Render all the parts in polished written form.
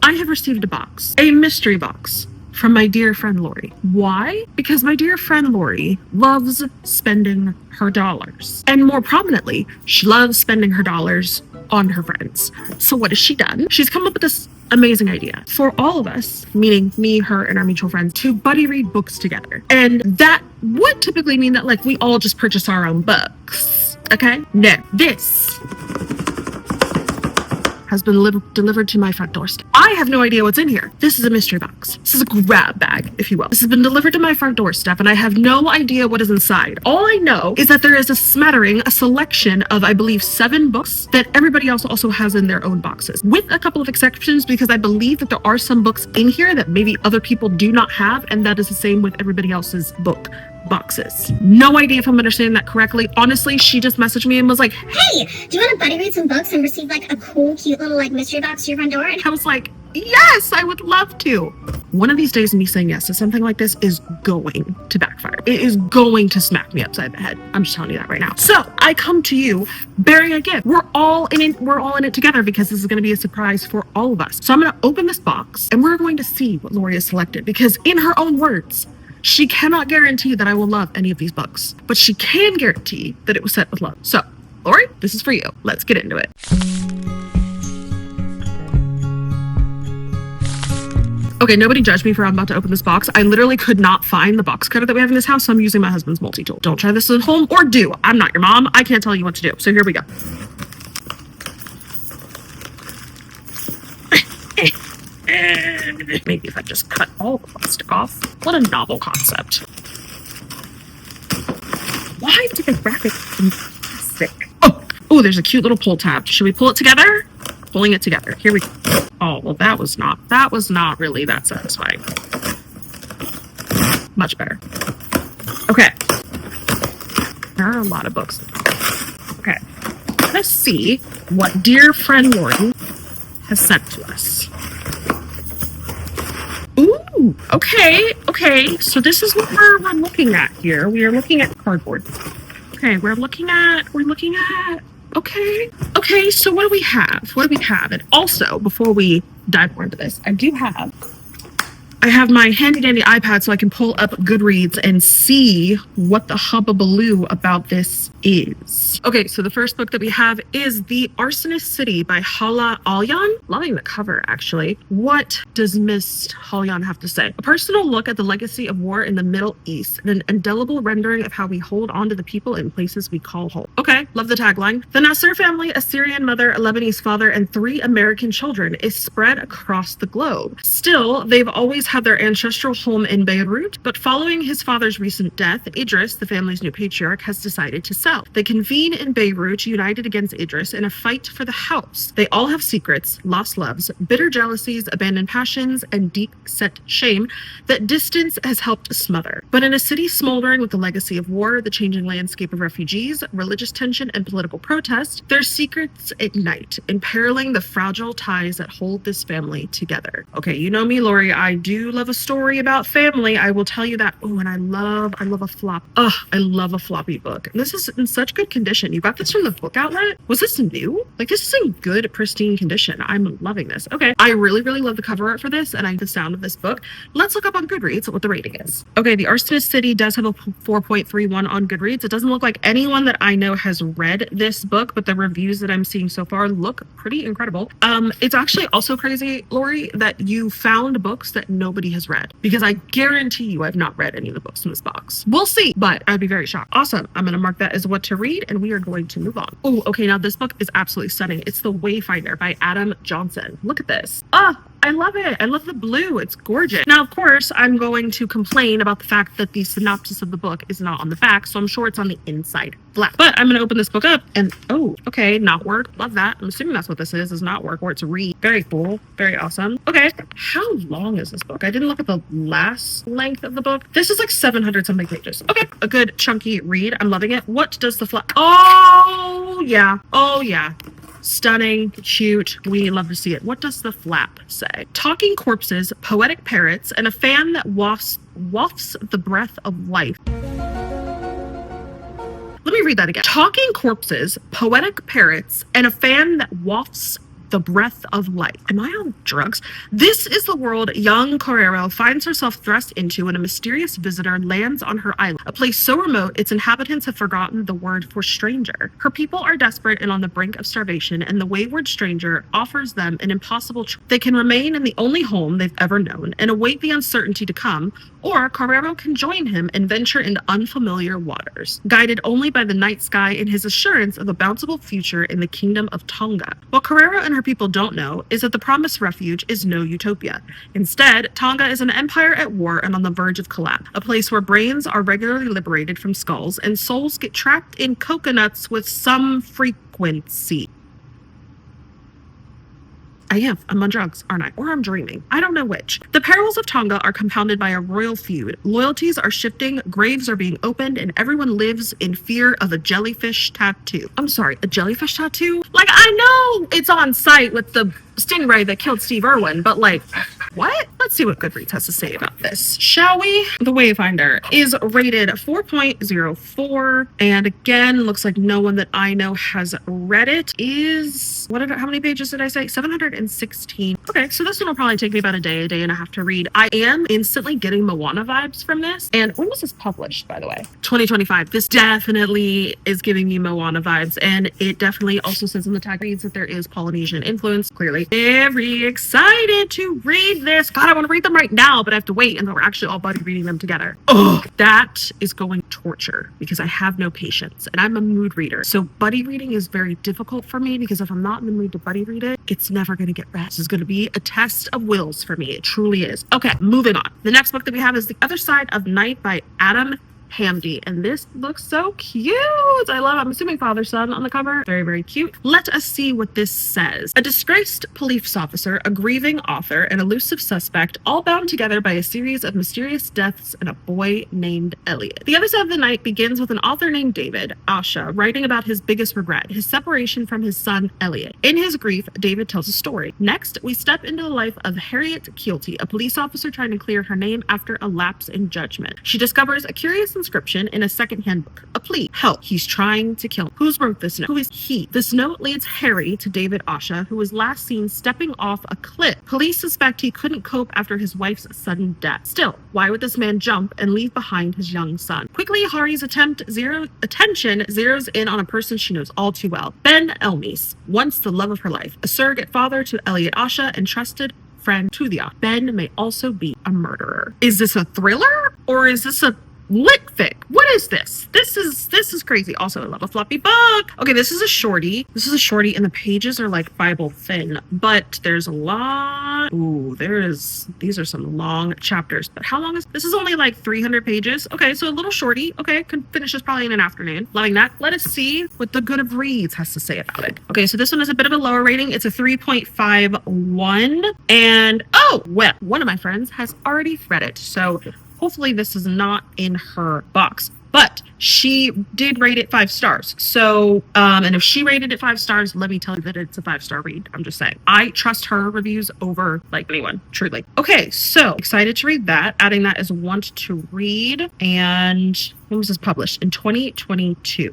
I have received a box, a mystery box from my dear friend Lori. Why? Because my dear friend Lori loves spending her dollars. And more prominently, she loves spending her dollars on her friends. So what has she done? She's come up with this amazing idea for all of us, meaning me, her, and our mutual friends, to buddy read books together. And that would typically mean that like we all just purchase our own books. Okay? No. This has been delivered to my front doorstep. I have no idea what's in here. This is a mystery box. This is a grab bag, if you will. This has been delivered to my front doorstep, and I have no idea what is inside. All I know is that there is a selection of, I believe, 7 books that everybody else also has in their own boxes, with a couple of exceptions, because I believe that there are some books in here that maybe other people do not have, and that is the same with everybody else's book boxes. No idea if I'm understanding that correctly. Honestly, she just messaged me and was like, hey, do you want to buddy read some books and receive like a cool, cute little like mystery box to your front door? And I was like, yes, I would love to. One of these days, me saying yes to something like this is going to backfire. It is going to smack me upside the head. I'm just telling you that right now. So I come to you bearing a gift. We're all in it together because this is going to be a surprise for all of us. So I'm going to open this box and we're going to see what Lori has selected, because in her own words, she cannot guarantee that I will love any of these books, but she can guarantee that it was set with love. So, Lori, this is for you. Let's get into it. Okay, nobody judge me for I'm about to open this box. I literally could not find the box cutter that we have in this house, so I'm using my husband's multi-tool. Don't try this at home, or do. I'm not your mom. I can't tell you what to do. So here we go. Maybe if I just cut all the plastic off. What a novel concept. Why did they wrap it in plastic? Oh, there's a cute little pull tab. Should we pull it together? Pulling it together. Here we go. Oh, well, that was not really that satisfying. Much better. Okay. There are a lot of books. Okay. Let's see what dear friend Lori has sent to us. Ooh, okay. So this is what we're looking at here. We are looking at cardboard. Okay, we're looking at, okay, so what do we have? And also, before we dive more into this, I have my handy dandy iPad so I can pull up Goodreads and see what the hubbubaloo about this is. Okay, so the first book that we have is The Arsonist City by Hala Alyan. Loving the cover, actually. What does Miss Halyan have to say? A personal look at the legacy of war in the Middle East and an indelible rendering of how we hold on to the people and places we call home. Okay, love the tagline. The Nasser family, a Syrian mother, a Lebanese father, and 3 American children, is spread across the globe. Still, they've always had their ancestral home in Beirut, but following his father's recent death, Idris, the family's new patriarch, has decided to sell. They convene in Beirut, united against Idris, in a fight for the house. They all have secrets, lost loves, bitter jealousies, abandoned passions, and deep-set shame that distance has helped smother. But in a city smoldering with the legacy of war, the changing landscape of refugees, religious tension, and political protest, their secrets ignite, imperiling the fragile ties that hold this family together. Okay, you know me, Lori. I do love a story about family. I will tell you that. Oh, and I love a flop. I love a floppy book. And this is in such good condition. You got this from the book outlet? Was this new? Like, this is in good, pristine condition. I'm loving this. Okay. I really, really love the cover art for this, and I like the sound of this book. Let's look up on Goodreads what the rating is. Okay, The Arsonist City does have a 4.31 on Goodreads. It doesn't look like anyone that I know has read this book, but the reviews that I'm seeing so far look pretty incredible. It's actually also crazy, Lori, that you found books that nobody has read, because I guarantee you I've not read any of the books in this box. We'll see, but I'd be very shocked. Awesome. I'm going to mark that as what to read, and we are going to move on. Oh, okay. Now this book is absolutely stunning. It's The Wayfinder by Adam Johnson. Look at this. I love it. I love the blue. It's gorgeous. Now, of course, I'm going to complain about the fact that the synopsis of the book is not on the back, so I'm sure it's on the inside black. But I'm going to open this book up and, oh, okay, not work. Love that. I'm assuming that's what this is not work, or it's read. Very cool. Very awesome. Okay, how long is this book? I didn't look at the last length of the book. This is like 700 something pages. Okay, a good chunky read. I'm loving it. What does the Oh, yeah. Stunning, cute. We love to see it. What does the flap say? Talking corpses, poetic parrots, and a fan that wafts the breath of life. Let me read that again. Talking corpses, poetic parrots, and a fan that wafts the breath of life. Am I on drugs? This is the world young Carrero finds herself thrust into when a mysterious visitor lands on her island, a place so remote its inhabitants have forgotten the word for stranger. Her people are desperate and on the brink of starvation, and the wayward stranger offers them an impossible choice. They can remain in the only home they've ever known and await the uncertainty to come, or Carrero can join him and venture into unfamiliar waters, guided only by the night sky and his assurance of a bountiful future in the kingdom of Tonga. What Carrero and her people don't know is that the promised refuge is no utopia. Instead, Tonga is an empire at war and on the verge of collapse, a place where brains are regularly liberated from skulls and souls get trapped in coconuts with some frequency. I'm on drugs, aren't I? Or I'm dreaming. I don't know which. The perils of Tonga are compounded by a royal feud. Loyalties are shifting, graves are being opened, and everyone lives in fear of a jellyfish tattoo. I'm sorry, a jellyfish tattoo? Like, I know it's on site with the stingray that killed Steve Irwin, but like, what? Let's see what Goodreads has to say about this, shall we? The Wayfinder is rated 4.04, and again, looks like no one that I know has read it. How many pages did I say? 716. Okay, so this one will probably take me about a day and a half to read. I am instantly getting Moana vibes from this. And when was this published, by the way? 2025. This definitely is giving me Moana vibes, and it definitely also says in the tag reads that there is Polynesian influence, clearly. Very excited to read this. God, I want to read them right now, but I have to wait until we're actually all buddy reading them together. Oh, that is going to torture because I have no patience and I'm a mood reader. So buddy reading is very difficult for me because if I'm not in the mood to buddy read it, it's never going to get read. This is going to be a test of wills for me. It truly is. Okay, moving on. The next book that we have is The Other Side of Night by Adam Hamdi, and this looks so cute. I'm assuming father-son on the cover. Very, very cute. Let us see what this says. A disgraced police officer, a grieving author, an elusive suspect, all bound together by a series of mysterious deaths and a boy named Elliot. The Other Side of the Night begins with an author named David Asha writing about his biggest regret, his separation from his son Elliot. In his grief, David tells a story. Next, we step into the life of Harriet Keelty, a police officer trying to clear her name after a lapse in judgment. She discovers a curious inscription in a secondhand book. A plea. Help. He's trying to kill him. Who's wrote this note? Who is he? This note leads Harry to David Asha, who was last seen stepping off a cliff. Police suspect he couldn't cope after his wife's sudden death. Still, why would this man jump and leave behind his young son? Quickly, Hari's attention zeroes in on a person she knows all too well. Ben Elmise, once the love of her life, a surrogate father to Elliot Asha and trusted friend to the author. Ben may also be a murderer. Is this a thriller or is this a lit fic? What is this? This is crazy. Also, I love a floppy book. Okay, this is a shorty. And the pages are like Bible thin, but there's a lot. Ooh, these are some long chapters. But how long is this? Is only like 300 pages. Okay, so a little shorty. Okay, could finish this probably in an afternoon. Loving that. Let us see what the Goodreads has to say about it. Okay, so this one is a bit of a lower rating. It's a 3.51. And oh, well, one of my friends has already read it. So hopefully this is not in her box, but she did rate it 5 stars. So, and if she rated it 5 stars, let me tell you that it's a 5-star read. I'm just saying. I trust her reviews over like anyone, truly. Okay, so excited to read that. Adding that as want to read. And when was this published? In 2022.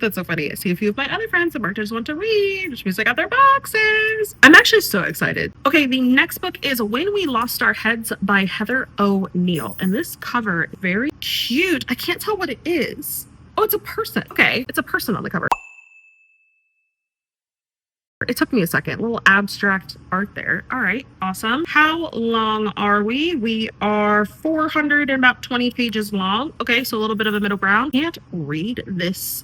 That's so funny. I see a few of my other friends that marked as want to read, which means they got their boxes. I'm actually so excited. Okay, the next book is When We Lost Our Heads by Heather O'Neill. And this cover is very cute. I can't tell what it is. Oh, it's a person. Okay, it's a person on the cover. It took me a second. A little abstract art there. All right, awesome. How long are we? We are 420 pages long. Okay, so a little bit of a middle ground. Can't read this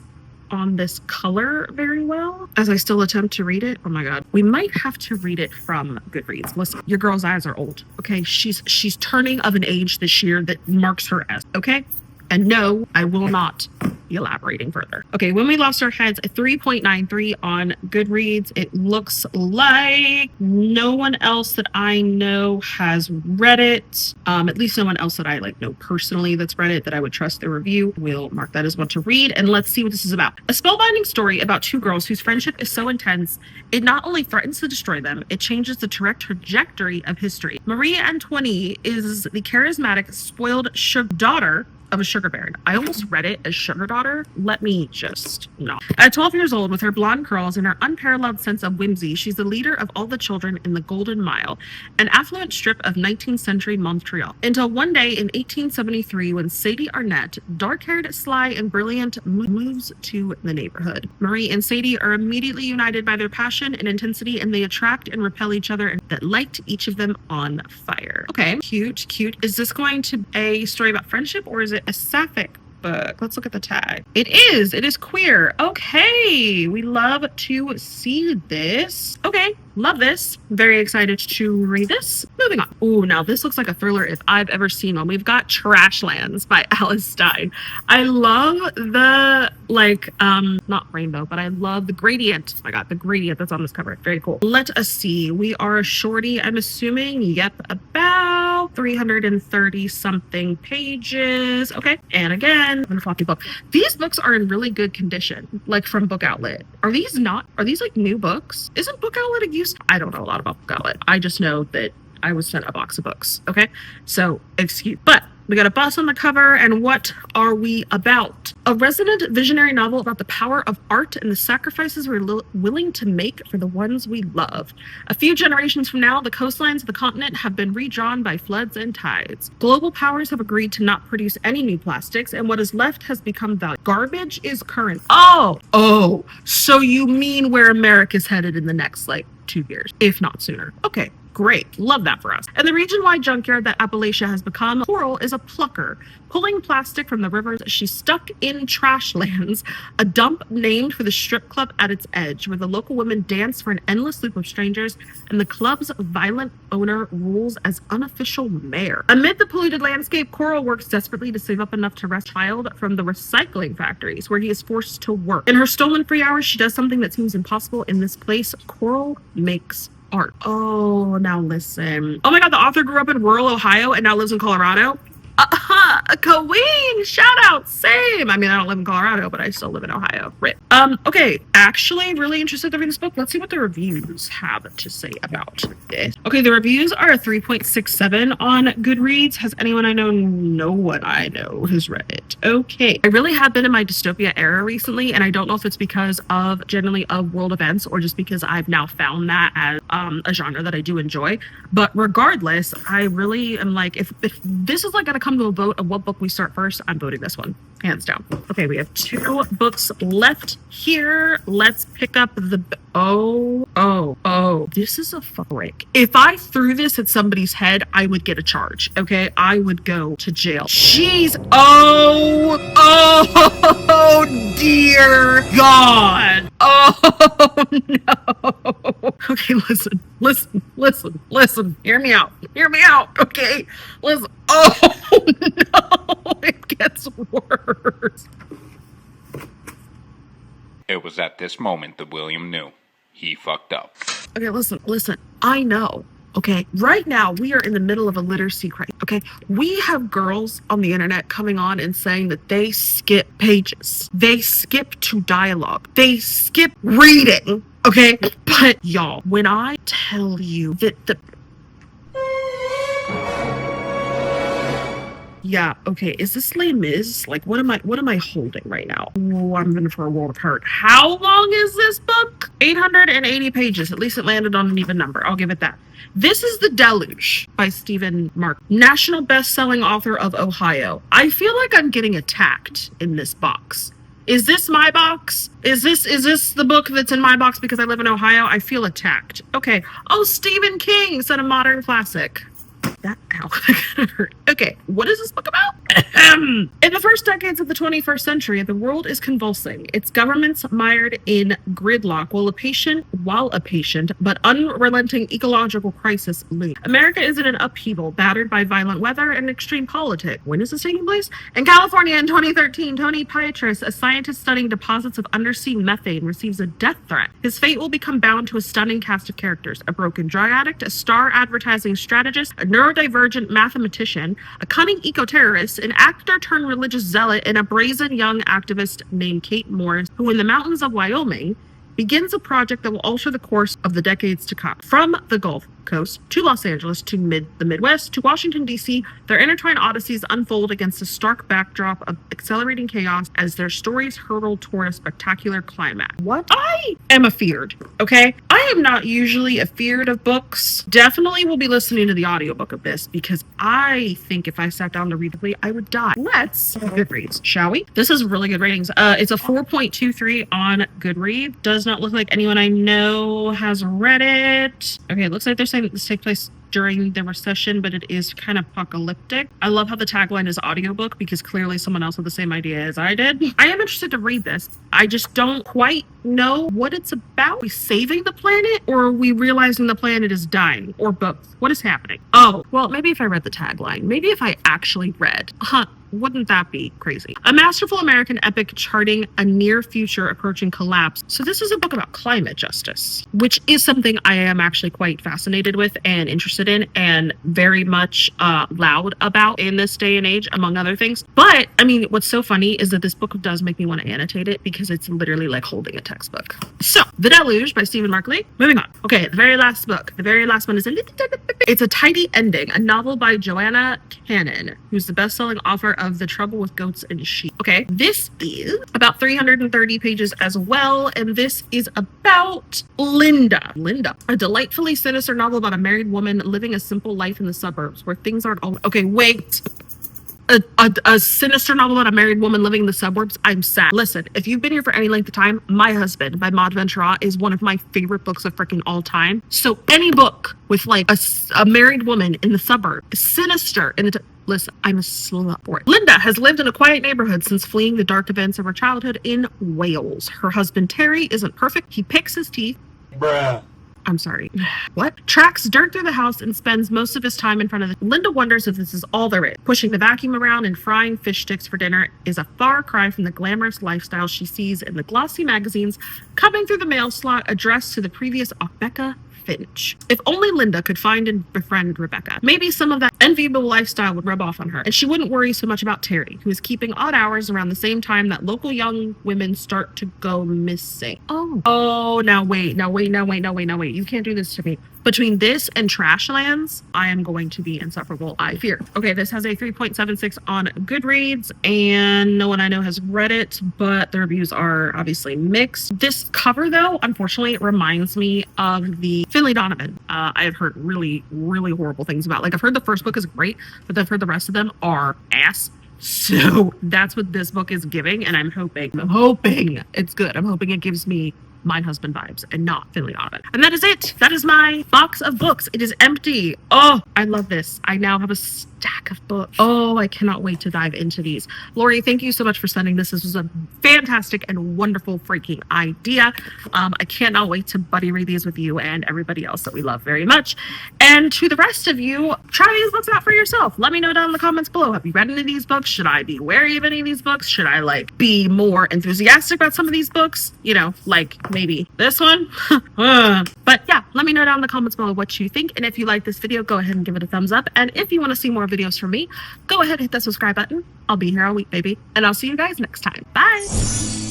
on this color very well as I still attempt to read it. Oh my God. We might have to read it from Goodreads. Listen, your girl's eyes are old. Okay, she's turning of an age this year that marks her as, okay? And no, I will not be elaborating further. Okay, When We Lost Our Heads, a 3.93 on Goodreads. It looks like no one else that I know has read it. At least no one else that I know personally that's read it that I would trust their review. We'll mark that as one to read, and let's see what this is about. A spellbinding story about 2 girls whose friendship is so intense, it not only threatens to destroy them, it changes the direct trajectory of history. Marie Antoine is the charismatic, spoiled sugar daughter of a sugar baron. I almost read it as sugar daughter. Let me just not. At 12 years old, with her blonde curls and her unparalleled sense of whimsy, she's the leader of all the children in the Golden Mile, an affluent strip of 19th century Montreal. Until one day in 1873, when Sadie Arnett, dark-haired, sly, and brilliant, moves to the neighborhood. Marie and Sadie are immediately united by their passion and intensity, and they attract and repel each other and that light each of them on fire. Okay, cute, cute. Is this going to be a story about friendship, or is it a sapphic book? Let's look at the tag. It is queer. Okay, we love to see this. Okay, love this. Very excited to read this. Moving on. Oh, now this looks like a thriller if I've ever seen one. We've got Trashlands by Alice Stein. I love the not rainbow, but I love the gradient. Oh my god, the gradient that's on this cover. Very cool. Let us see. We are a shorty, I'm assuming. Yep, about 330 something pages. Okay, and again, I'm a floppy book. These books are in really good condition, like from Book Outlet. Are these like new books? Isn't Book Outlet a used? I don't know a lot about Book Outlet. I just know that I was sent a box of books. Okay, so excuse, but we got a bus on the cover, and what are we about? A resonant visionary novel about the power of art and the sacrifices we're willing to make for the ones we love. A few generations from now, the coastlines of the continent have been redrawn by floods and tides. Global powers have agreed to not produce any new plastics, and what is left has become valuable. Garbage is current. Oh, so you mean where America's headed in the next 2 years, if not sooner. Okay. Great. Love that for us. And the region-wide junkyard that Appalachia has become, Coral is a plucker, pulling plastic from the rivers. She's stuck in Trashlands, a dump named for the strip club at its edge, where the local women dance for an endless loop of strangers, and the club's violent owner rules as unofficial mayor. Amid the polluted landscape, Coral works desperately to save up enough to rescue a child from the recycling factories, where he is forced to work. In her stolen free hours, she does something that seems impossible in this place. Coral makes art. Oh, now listen. Oh my god, the author grew up in rural Ohio and now lives in Colorado. A queen! Shout out! Same! I mean, I don't live in Colorado, but I still live in Ohio. Rip. Okay. Actually, really interested to read this book. Let's see what the reviews have to say about this. Okay, the reviews are a 3.67 on Goodreads. Has anyone I know? No one I know has read it. Okay. I really have been in my dystopia era recently, and I don't know if it's because of generally of world events or just because I've now found that as a genre that I do enjoy. But regardless, I really am like, if this is like gonna come to a vote of what book we start first, I'm voting this one, hands down. Okay, we have 2 books left here. Let's pick up the this is a break. If I threw this at somebody's head, I would get a charge. Okay, I would go to jail. Jeez. Oh dear God. Oh no. Okay, listen. Hear me out. Okay, listen. Oh no, it gets worse. It was at this moment that William knew he fucked up. Okay, listen. I know. Okay, right now we are in the middle of a literacy crisis. Okay, we have girls on the internet coming on and saying that they skip pages, they skip to dialogue, they skip reading. Okay, but y'all, when I tell you that yeah, okay, is this Les Mis? Like, what am I holding right now? Oh, I'm in for a world of hurt. How long is this book? 880 pages. At least it landed on an even number. I'll give it that. This is The Deluge by Stephen Mark, national best-selling author of Ohio. I feel like I'm getting attacked in this box. Is this my box? Is this the book that's in my box because I live in Ohio? I feel attacked. Okay. Oh, Stephen King said a modern classic. That hurt. Okay, what is this book about? In the first decades of the 21st century, the world is convulsing. Its governments mired in gridlock while a patient but unrelenting ecological crisis looms. America is in an upheaval, battered by violent weather and extreme politics. When is this taking place? In California in 2013, Tony Pietris, a scientist studying deposits of undersea methane, receives a death threat. His fate will become bound to a stunning cast of characters: a broken drug addict, a star advertising strategist, a neurodivergent mathematician, a cunning eco-terrorist, an actor-turned-religious zealot, and a brazen young activist named Kate Morris, who in the mountains of Wyoming begins a project that will alter the course of the decades to come. From the Gulf, Coast to Los Angeles to the Midwest to Washington, D.C., their intertwined odysseys unfold against a stark backdrop of accelerating chaos as their stories hurtle toward a spectacular climax. What? I am afeared, okay? I am not usually afeared of books. Definitely will be listening to the audiobook of this because I think if I sat down to read it, I would die. Let's Goodreads, shall we? This is really good ratings. It's a 4.23 on Goodreads. Does not look like anyone I know has read it. Okay, it looks like they're saying that this takes place during the recession, but it is kind of apocalyptic. I love how the tagline is audiobook because clearly someone else had the same idea as I did. I am interested to read this. I just don't quite know what it's about. Are we saving the planet or are we realizing the planet is dying or both? What is happening? Oh, well, maybe if I read the tagline, maybe if I actually read, wouldn't that be crazy? A masterful American epic charting a near future approaching collapse. So this is a book about climate justice, which is something I am actually quite fascinated with and interested in and very much loud about in this day and age, among other things. But I mean, what's so funny is that this book does make me want to annotate it because it's literally like holding a textbook. So, The Deluge by Stephen Markley. Moving on. Okay, the very last book. The very last one is it's a tidy ending, a novel by Joanna Cannon, who's the best-selling author of The Trouble with Goats and Sheep. Okay, this is about 330 pages as well, and this is about Linda, a delightfully sinister novel about a married woman living a simple life in the suburbs where things aren't all okay. Wait. A sinister novel about a married woman living in the suburbs. I'm sad. Listen, if you've been here for any length of time, My Husband by Maud Ventura is one of my favorite books of freaking all time. So any book with like a married woman in the suburb, sinister in the listen, I'm a slut for it. Linda has lived in a quiet neighborhood since fleeing the dark events of her childhood in Wales. Her husband Terry isn't perfect. He picks his teeth. Bruh. I'm sorry. What? Tracks dirt through the house and spends most of his time in front of Linda wonders if this is all there is. Pushing the vacuum around and frying fish sticks for dinner is a far cry from the glamorous lifestyle she sees in the glossy magazines coming through the mail slot addressed to the previous Becca Finch. If only Linda could find and befriend Rebecca, maybe some of that enviable lifestyle would rub off on her, and she wouldn't worry so much about Terry, who is keeping odd hours around the same time that local young women start to go missing. Oh, now wait. You can't do this to me. Between this and Trashlands, I am going to be insufferable, I fear. Okay, this has a 3.76 on Goodreads, and no one I know has read it, but the reviews are obviously mixed. This cover, though, unfortunately, reminds me of the Finley Donovan. I have heard really, really horrible things about. Like, I've heard the first book is great, but I've heard the rest of them are ass. So that's what this book is giving, and I'm hoping it's good. I'm hoping it gives me My Husband vibes and not Finley Donovan. And that is it. That is my box of books. It is empty. Oh, I love this. I now have a stack of books. Oh, I cannot wait to dive into these. Lori, thank you so much for sending this. This was a fantastic and wonderful freaking idea. I cannot wait to buddy read these with you and everybody else that we love very much. And to the rest of you, try these books out for yourself. Let me know down in the comments below. Have you read any of these books? Should I be wary of any of these books? Should I be more enthusiastic about some of these books? Maybe this one. But yeah, let me know down in the comments below what you think. And if you like this video, go ahead and give it a thumbs up. And if you want to see more videos from me, go ahead and hit that subscribe button. I'll be here all week, baby. And I'll see you guys next time. Bye.